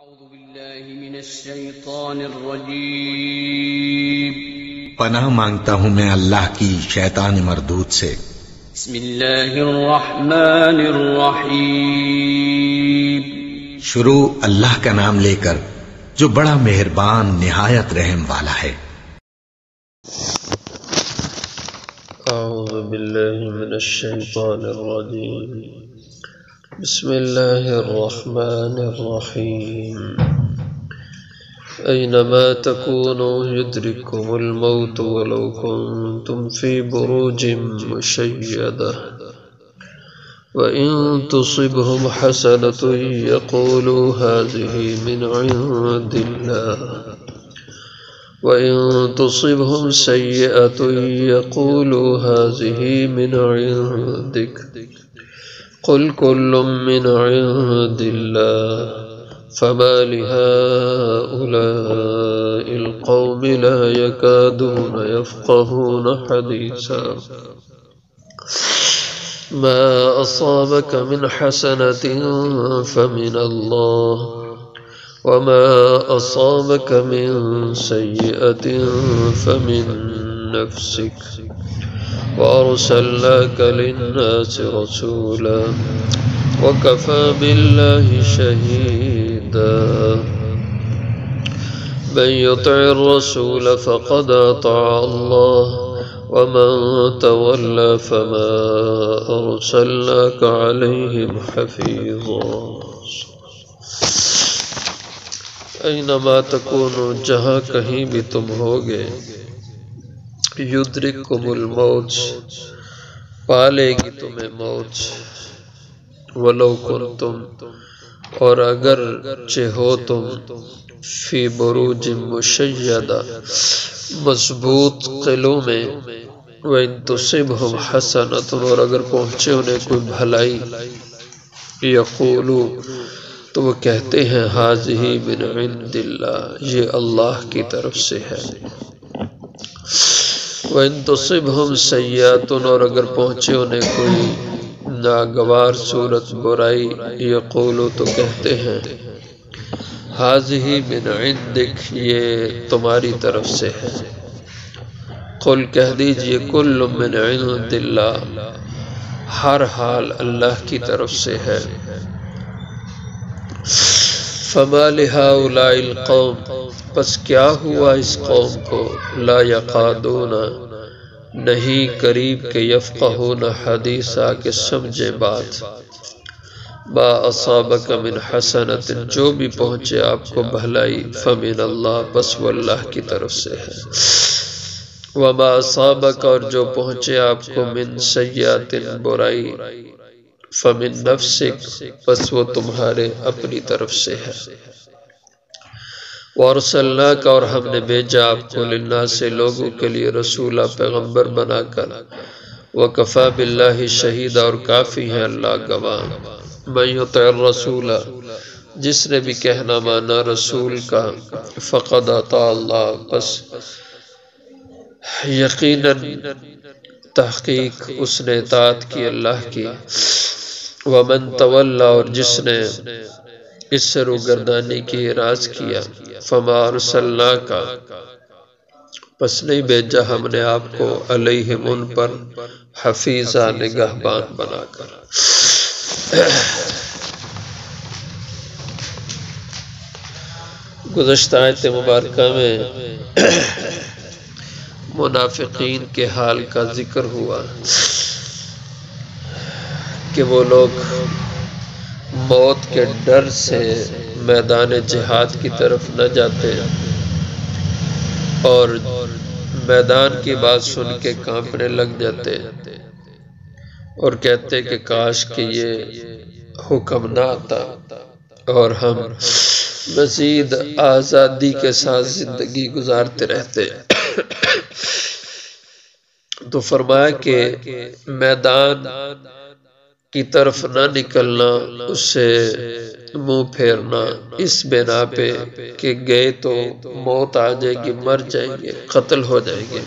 أعوذ بالله من الشيطان الرجيم پناہ مانگتا ہوں میں اللہ کی شیطان مردود سے۔ بسم الله الرحمن الرحيم شروع اللہ کا نام لے کر جو بڑا مہربان نہایت رحم والا ہے۔ اعوذ باللہ من الشیطان الرجیم بسم اللہ الرحمن الرحیم اینما تکونوا یدرککم الموت ولو کنتم فی بروج مشیدہ وَإِن تُصِبْهُمْ حَسَنَةٌ يَقُولُوا هَذِهِ مِنْ عِنْدِ اللَّهِ وَإِن تُصِبْهُمْ سَيِّئَةٌ يَقُولُوا هَذِهِ مِنْ عِنْدِكَ قُلْ كُلٌّ مِنْ عِنْدِ اللَّهِ فَمَا لِهَؤُلَاءِ الْقَوْمِ لَا يَكَادُونَ يَفْقَهُونَ حَدِيثًا ما أصابك من حسنة فمن الله وما أصابك من سيئة فمن نفسك وأرسلناك للناس رسولا وكفى بالله شهيدا من يطع الرسول فقد أطاع الله ومن تولى فما أرسلناك عليهم حفيظا اینما تکونوا جہاں کہیں بھی تم ہوگے یدرککم الموت پالے گی تمہیں موت ولو کنتم اور اگر چہو تم فی بروج مشیدہ مضبوط قلعوں میں وَإِن تُصِبْهُمْ حَسَنَةٌ اور اگر پہنچے انہیں کوئی بھلائی یقولو تو وہ کہتے ہیں هَذِهِ مِنْ عِنْدِ اللَّهِ یہ اللہ کی طرف سے ہے وَإِن تُصِبْهُمْ سَيِّئَةٌ اور اگر پہنچے انہیں کوئی ناگوار صورت برائی یقولو تو کہتے ہیں هَذِهِ مِنْ عِنْدِكَ یہ تمہاری طرف سے ہے قل کہہ دیجئے کل من عند اللہ ہر حال اللہ کی طرف سے ہے فما لہؤلاء القوم پس کیا ہوا اس قوم کو لا یقادون نہیں قریب کے یفقہون حدیثا کہ سمجھے بات ما اصابک من حسنت جو بھی پہنچے آپ کو بھلائی فمن اللہ بس وہ اللہ کی طرف سے ہے وما اصابک اور جو پہنچے آپ کو من سیئات برائی فمن نفسک بس وہ تمہارے اپنی طرف سے ہے وارسلناک اور ہم نے بھیجا آپ کو للناس سے لوگوں کے لیے رسولہ پیغمبر بنا کر وکفا باللہ شہید اور کافی ہے اللہ گواہ من یطع الرسول جس نے بھی کہنا مانا رسول کا فقد اطاع اللہ بس یقیناً تحقیق اس نے اطاعت کی اللہ کی ومن تولی اور جس نے اس سے روگردانی کی اراض کیا فما ارسلناک پس نہیں بھیجا ہم نے آپ کو علیہم ان پر حفیظا نگہبان بنا کر گزشتہ آیت مبارکہ میں منافقین کے حال کا ذکر ہوا کہ وہ لوگ موت کے ڈر سے میدان جہاد کی طرف نہ جاتے اور میدان کی بات سن کے کانپنے لگ جاتے اور کہتے کہ کاش کہ یہ حکم نہ آتا اور ہم مزید آزادی کے ساتھ زندگی گزارتے رہتے تو فرمایا کہ میدان کی طرف نہ نکلنا اس سے منہ پھیرنا اس بنا پہ کہ گئے تو موت آ جائے گی مر جائیں گے قتل ہو جائیں گے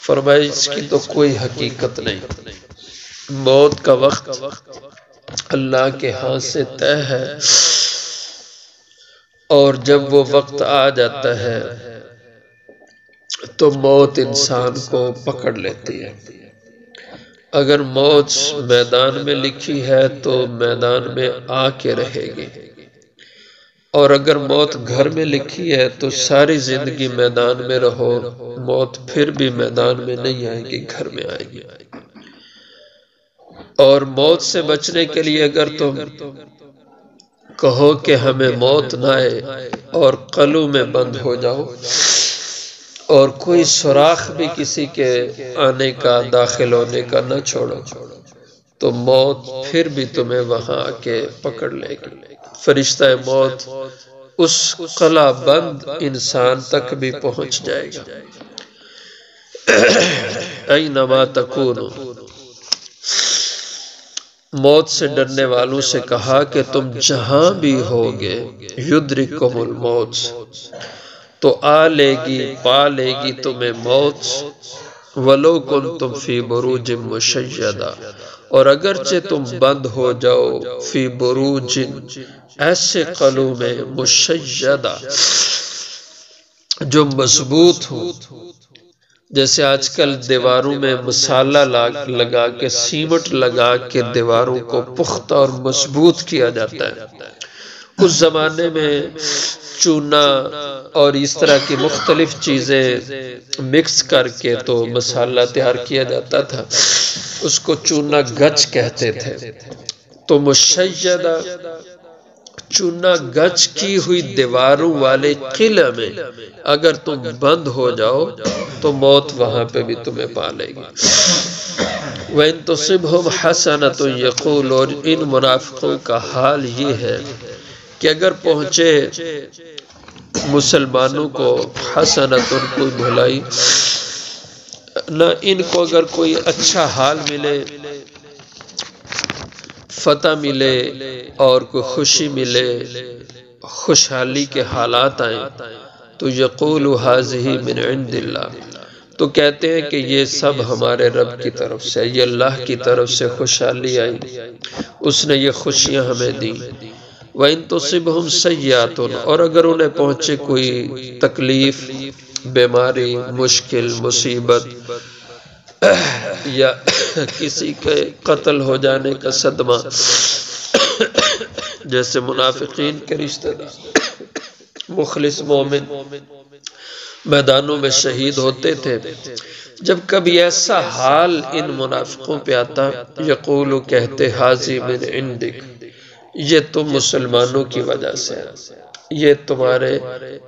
فرمایا اس کی تو کوئی حقیقت نہیں موت کا وقت اللہ کے ہاتھ سے طے ہے اور جب وہ وقت آ جاتا ہے تو موت انسان کو پکڑ لیتی ہے۔ اگر موت میدان میں لکھی ہے تو میدان میں آ کے رہے گی، اور اگر موت گھر میں لکھی ہے تو ساری زندگی میدان میں رہو، موت پھر بھی میدان میں نہیں آئے گی، گھر میں آئے گی۔ اور موت سے بچنے کے لیے اگر تم کہو کہ ہمیں موت نہ آئے اور قلعوں میں بند ہو جاؤ اور کوئی سوراخ بھی کسی کے آنے کا داخل ہونے کا نہ چھوڑو، تو موت پھر بھی تمہیں وہاں آ کے پکڑ لے گی۔ فرشتہ موت اس قلعہ بند انسان تک بھی پہنچ جائے گا۔ اینما تکونوا، موت سے ڈرنے والوں سے کہا کہ تم جہاں بھی ہوگے یدرککم الموت، تو آ لے گی، پا لے گی تمہیں موت، ولو کنتم فی بروج مشیدہ، اور اگرچہ تم بند ہو جاؤ فی بروج، ایسے قلعوں میں، مشیدہ، جو مضبوط ہوں، جیسے آج کل دیواروں میں مسالہ لگا کے، سیمنٹ لگا کے دیواروں کو پختہ اور مضبوط کیا جاتا ہے۔ اس زمانے میں چونا اور اس طرح کی مختلف چیزیں مکس کر کے تو مسالہ تیار کیا جاتا تھا، اس کو چونا گچ کہتے تھے۔ تو مشیدہ، چونا گچ کی ہوئی دیواروں والے قلعے میں اگر تم بند ہو جاؤ تو موت وہاں پہ بھی تمہیں پا لے گی۔ وَإِن تُصِبْهُمْ حَسَنَةٌ يَقُولُ، اور ان منافقوں کا حال یہ ہے کہ اگر پہنچے مسلمانوں کو حسنۃ، کوئی بھلائی، نہ ان کو اگر کوئی اچھا حال ملے، فتح ملے اور کوئی خوشی ملے، خوشحالی کے حالات آئیں، تو یقول ھذہ من عند اللہ، تو کہتے ہیں کہ یہ سب ہمارے رب کی طرف سے، یہ اللہ کی طرف سے خوشحالی آئی، اس نے یہ خوشیاں ہمیں دیں۔ وَإِن تُصِبْهُمْ سَیِّئَةٌ، اور اگر انہیں پہنچے کوئی تکلیف، بیماری، مشکل، مصیبت، یا کسی کے قتل ہو جانے کا صدمہ، جیسے منافقین کے رشتہ دار، مخلص مومن میدانوں میں شہید ہوتے تھے، جب کبھی ایسا حال ان منافقوں پہ آتا، یقولو، کہتے، ھذہ من عندک، یہ تم مسلمانوں کی وجہ سے ہے، یہ تمہارے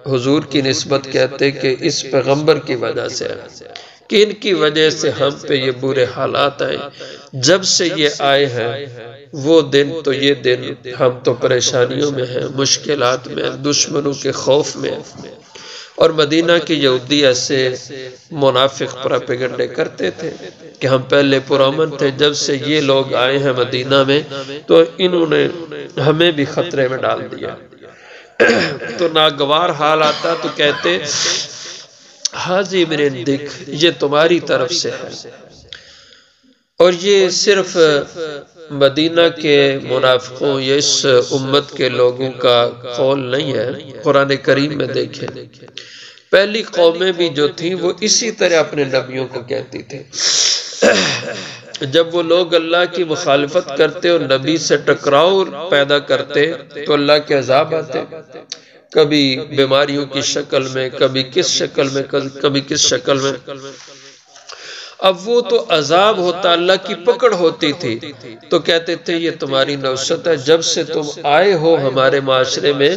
حضور کی نسبت کہتے کہ اس پیغمبر کی وجہ سے ہے، کہ ان کی وجہ سے ہم پہ یہ برے حالات آئے، جب سے یہ آئے ہیں وہ دن تو یہ دن ہم تو پریشانیوں میں ہیں، مشکلات میں، دشمنوں کے خوف میں۔ اور مدینہ کے یہودی ایسے منافق پروپیگنڈے کرتے تھے کہ ہم پہلے پرامن تھے، جب سے یہ لوگ آئے ہیں مدینہ میں تو انہوں نے ہمیں بھی خطرے میں ڈال دیا۔ تو ناگوار حال آتا تو کہتے، ھذہ من عندک، یہ تمہاری طرف سے ہے۔ اور یہ صرف مدینہ کے منافقوں یا اس امت کے لوگوں کا قول نہیں ہے، قرآن کریم میں دیکھیں، پہلی قومیں بھی جو تھیں وہ اسی طرح اپنے نبیوں کو کہتی تھی۔ جب وہ لوگ اللہ کی مخالفت کرتے اور نبی سے ٹکراؤ پیدا کرتے تو اللہ کے عذاب آتے، کبھی بیماریوں کی شکل میں، کبھی کس شکل میں، کبھی کس شکل میں۔ اب وہ تو عذاب ہوتا، اللہ کی پکڑ ہوتی تھی، تو کہتے تھے یہ تمہاری نوست ہے، جب سے تم آئے ہو ہمارے معاشرے میں،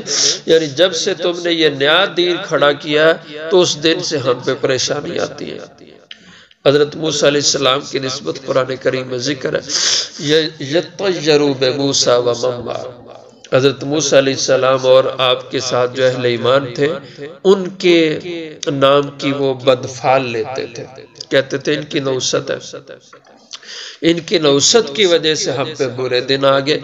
یعنی جب سے تم نے یہ نیا دین کھڑا کیا تو اس دن سے ہم پہ پریشانی آتی ہے۔ حضرت موسیٰ علیہ السلام کی نسبت قرآن کریم میں ذکر ہے، یطیروا بموسیٰ ومن معہ، حضرت موسیٰ علیہ السلام اور آپ کے ساتھ جو اہل ایمان تھے ان کے نام کی وہ بدفعل لیتے تھے، کہتے تھے ان کی نوست ہے، ان کی نوست کی وجہ سے ہم پہ برے دن آگے۔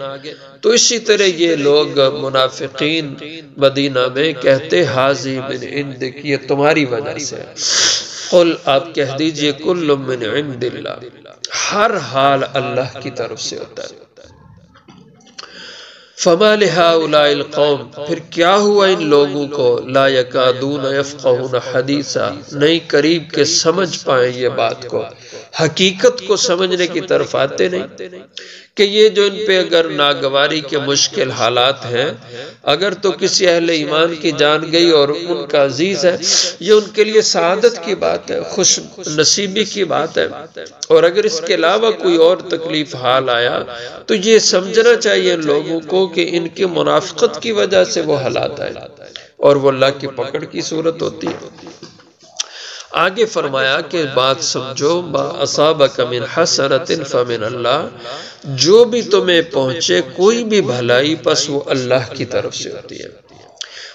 تو اسی طرح یہ لوگ منافقین مدینہ میں کہتے، ھذہ من عندک، یہ تمہاری وجہ سے ہے۔ قل، آپ کہہ دیجئے، کل من عند اللہ، ہر حال اللہ کی طرف سے ہوتا ہے۔ فما لہؤلاء القوم، پھر کیا ہوا ان لوگوں کو، لا یکادون یفقہون حدیثا، نہیں قریب کے سمجھ پائیں یہ بات کو، حقیقت کو سمجھنے کی طرف آتے نہیں کہ یہ جو ان پہ اگر ناگواری کے مشکل حالات ہیں، اگر تو کسی اہل ایمان کی جان گئی اور ان کا عزیز ہے، یہ ان کے لیے سعادت کی بات ہے، خوش نصیبی کی بات ہے، اور اگر اس کے علاوہ کوئی اور تکلیف حال آیا تو یہ سمجھنا چاہیے ان لوگوں کو کہ ان کی منافقت کی وجہ سے وہ حالات آئے اور وہ اللہ کی پکڑ کی صورت ہوتی ہے۔ آگے فرمایا کہ بات سمجھو، ما اصابک من حسنۃ فمن اللہ، جو بھی تمہیں پہنچے کوئی بھی بھلائی پس وہ اللہ کی طرف سے ہوتی ہے،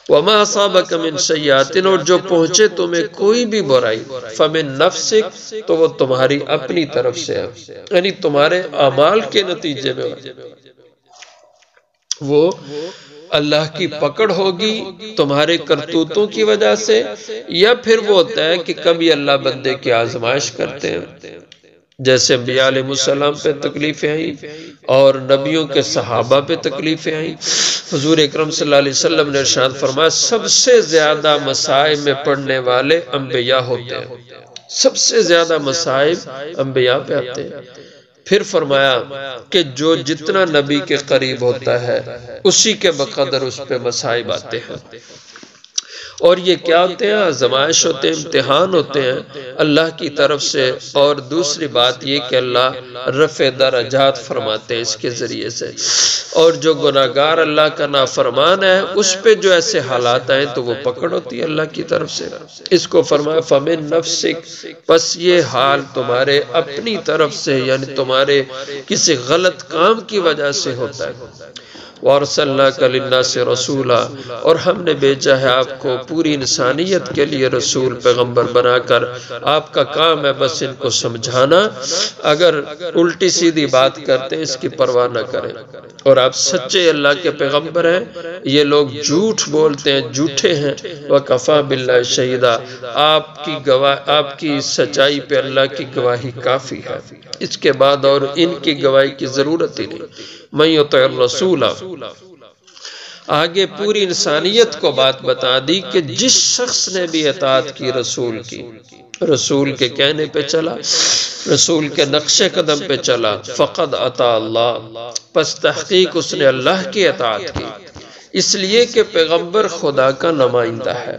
وما اصابک من سیئۃ، اور جو پہنچے تمہیں کوئی بھی برائی فمن نفسک، تو وہ تمہاری اپنی طرف سے ہے، یعنی تمہارے اعمال کے نتیجے میں وہ اللہ کی پکڑ ہوگی تمہارے کرتوتوں کی وجہ سے، یا پھر وہ ہوتا ہے کہ کبھی اللہ بندے کی آزمائش کرتے ہیں، جیسے انبیاء علیہ السلام پہ تکلیفیں آئیں اور نبیوں کے صحابہ پہ تکلیفیں آئیں۔ حضور اکرم صلی اللہ علیہ وسلم نے ارشاد فرمایا سب سے زیادہ مصائب میں پڑنے والے انبیاء ہوتے ہیں، سب سے زیادہ مصائب انبیاء پہ آتے ہیں۔ پھر فرمایا کہ جو جتنا نبی کے قریب ہوتا ہے اسی کے بقدر اس پہ مصائب آتے ہیں، اور یہ کیا ہوتے ہیں؟ آزمائش ہوتے ہیں، امتحان ہوتے ہیں اللہ کی طرف سے، اور دوسری بات یہ کہ اللہ رفع درجات فرماتے ہیں اس کے ذریعے سے، اور جو گناہگار اللہ کا نافرمان ہے اس پہ جو ایسے حالات آئیں تو وہ پکڑ ہوتی ہے اللہ کی طرف سے۔ اس کو فرمایا فمن نفسک، پس یہ حال تمہارے اپنی طرف سے، یعنی تمہارے کسی غلط کام کی وجہ سے ہوتا ہے۔ وَأَرْسَلْنَاكَ لِلنَّاسِ رَسُولًا، اور ہم نے بھیجا ہے آپ کو پوری انسانیت کے لیے رسول پیغمبر بنا کر، آپ کا کام ہے بس ان کو سمجھانا، اگر الٹی سیدھی بات کرتے ہیں اس کی پرواہ نہ کریں، اور آپ سچے اللہ کے پیغمبر ہیں، یہ لوگ جھوٹ بولتے ہیں، جھوٹے ہیں، وَكَفَى بِاللَّهِ شَهِيدًا، آپ کی سچائی پہ اللہ کی گواہی کافی ہے، اس کے بعد اور ان کی گواہی کی ضرورت ہی نہیں۔ مَن يُطِعِ الرَّسُولَ، آگے پوری انسانیت کو بات بتا دی کہ جس شخص نے بھی اطاعت کی رسول کی، رسول کے کہنے پہ چلا، رسول کے نقش قدم پہ چلا، فقد اطاع اللہ، پس تحقیق اس نے اللہ کی اطاعت کی، اس لیے کہ پیغمبر خدا کا نمائندہ ہے،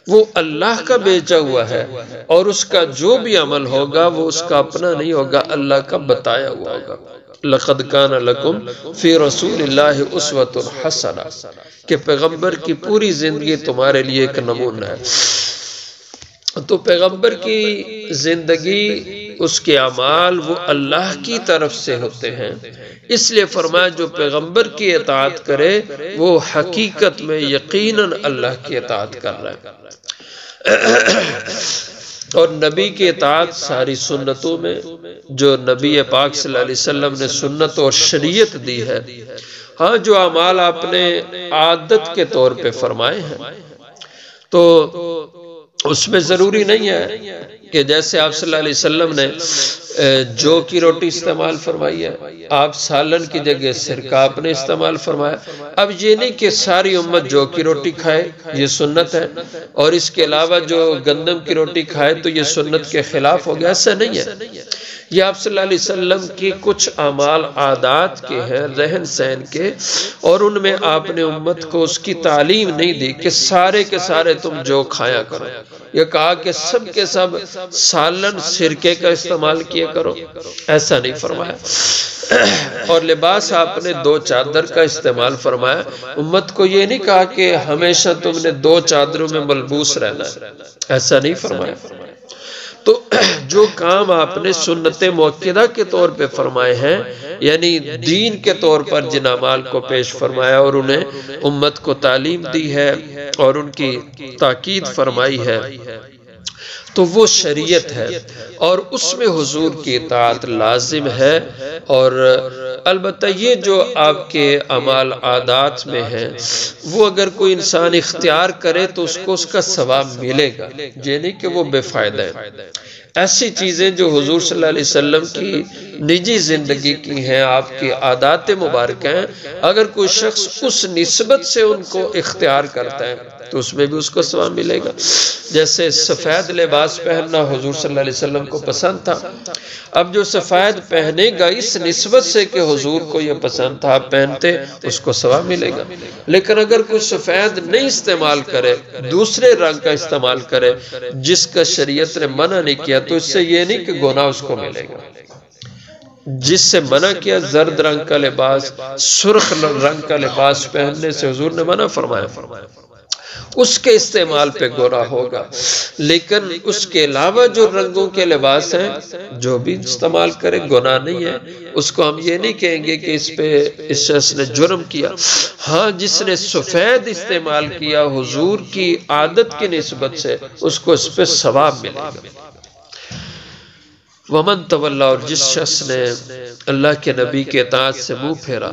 وہ اللہ کا بھیجا ہوا ہے، اور اس کا جو بھی عمل ہوگا وہ اس کا اپنا نہیں ہوگا، اللہ کا بتایا ہوا ہوگا۔ لَقَدْ كَانَ لَكُمْ فِي رَسُولِ اللَّهِ أُسْوَةٌ حَسَنَةٌ، کہ پیغمبر کی پوری زندگی تمہارے لیے ایک نمونہ ہے۔ تو پیغمبر کی زندگی، اس کے اعمال وہ اللہ کی طرف سے ہوتے ہیں، اس لیے فرمایا جو پیغمبر کی اطاعت کرے وہ حقیقت میں یقیناً اللہ کی اطاعت کر رہا ہے۔ اور نبی کی اطاعت ساری سنتوں میں جو نبی پاک صلی اللہ علیہ وسلم نے سنت اور شریعت دی ہے، ہاں جو اعمال آپ نے عادت کے طور پہ فرمائے ہیں تو اس میں ضروری نہیں ہے کہ جیسے آپ صلی اللہ علیہ وسلم نے جو کی روٹی استعمال فرمائی ہے، آپ سالن کی جگہ سرکہ آپ نے استعمال فرمایا۔ اب یہ نہیں کہ ساری امت جو کی روٹی کھائے یہ سنت ہے، اور اس کے علاوہ جو گندم کی روٹی کھائے تو یہ سنت کے خلاف ہو گیا، ایسا نہیں ہے۔ یہ آپ صلی اللہ علیہ وسلم کی کچھ اعمال عادات کے ہیں، رہن سہن کے، اور ان میں آپ نے امت کو اس کی تعلیم نہیں دی کہ سارے کے سارے تم جو کھایا کرو، یہ کہا کہ سب کے سب سالن سرکے کا استعمال کیا کرو، ایسا نہیں فرمایا۔ اور لباس آپ نے 2 چادر کا استعمال فرمایا، امت کو یہ نہیں کہا کہ ہمیشہ تم نے 2 چادروں میں ملبوس رہنا ہے، ایسا نہیں فرمایا۔ تو جو کام آپ نے سنت مؤکدہ کے طور پہ فرمائے ہیں، یعنی دین کے طور پر جن اعمال کو پیش فرمایا اور انہیں امت کو تعلیم دی ہے اور ان کی تاکید فرمائی ہے، تو وہ شریعت ہے، اور اس میں حضور کی اطاعت لازم ہے۔ اور البتہ یہ جو آپ کے اعمال عادات میں ہیں وہ اگر کوئی انسان اختیار کرے تو اس کو اس کا ثواب ملے گا، یہ نہیں کہ وہ بے فائدہ ہے۔ ایسی چیزیں جو حضور صلی اللہ علیہ وسلم کی نجی زندگی کی ہیں، آپ کی عادات مبارکہ ہیں، اگر کوئی شخص اس نسبت سے ان کو اختیار کرتا ہے تو اس میں بھی اس کو ثواب ملے گا۔ جیسے سفید لباس پہننا حضور صلی اللہ علیہ وسلم کو پسند تھا، اب جو سفید پہنے گا اس نسبت سے کہ حضور کو یہ پسند تھا آپ پہنتے، اس کو ثواب ملے گا۔ لیکن اگر کوئی سفید نہیں استعمال کرے، دوسرے رنگ کا استعمال کرے جس کا شریعت نے منع نہیں کیا، تو اس سے یہ نہیں کہ گناہ اس کو ملے گا۔ جس سے منع کیا زرد رنگ کا لباس، سرخ رنگ کا لباس پہننے سے حضور نے منع فرمایا، اس کے استعمال پہ گناہ ہوگا۔ لیکن اس کے علاوہ جو رنگوں کے لباس ہیں جو بھی استعمال کرے گناہ نہیں ہے، اس کو ہم یہ نہیں کہیں گے کہ اس شخص نے جرم کیا۔ ہاں، جس نے سفید استعمال کیا حضور کی عادت کی نسبت سے، اس کو اس پہ ثواب ملے گا۔ ومن تولا، اور جس شخص نے اللہ کے نبی کے اطاعت سے منہ پھیرا،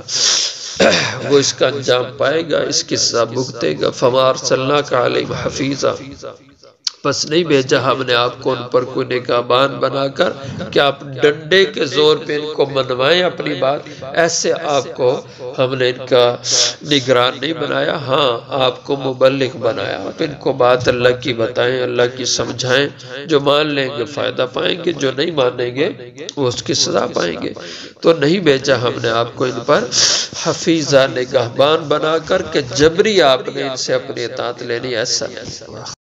وہ اس کا انجام پائے گا، اس کی سزا بھگتے گا۔ فما ارسلناک علیہم حفیظا، بس نہیں بھیجا ہم نے آپ کو ان پر کوئی نگہبان بنا کر کہ آپ ڈنڈے کے زور پہ ان کو منوائیں اپنی بات، ایسے آپ کو ہم نے ان کا نگران نہیں بنایا۔ ہاں، آپ کو مبلغ بنایا، آپ ان کو بات اللہ کی بتائیں، اللہ کی سمجھائیں، جو مان لیں گے فائدہ پائیں گے، جو نہیں مانیں گے وہ اس کی سزا پائیں گے۔ تو نہیں بھیجا ہم نے آپ کو ان پر حفیظہ، نگہبان بنا کر کہ جبری آپ نے ان سے اپنی اطاعت لینی، ایسا نہیں۔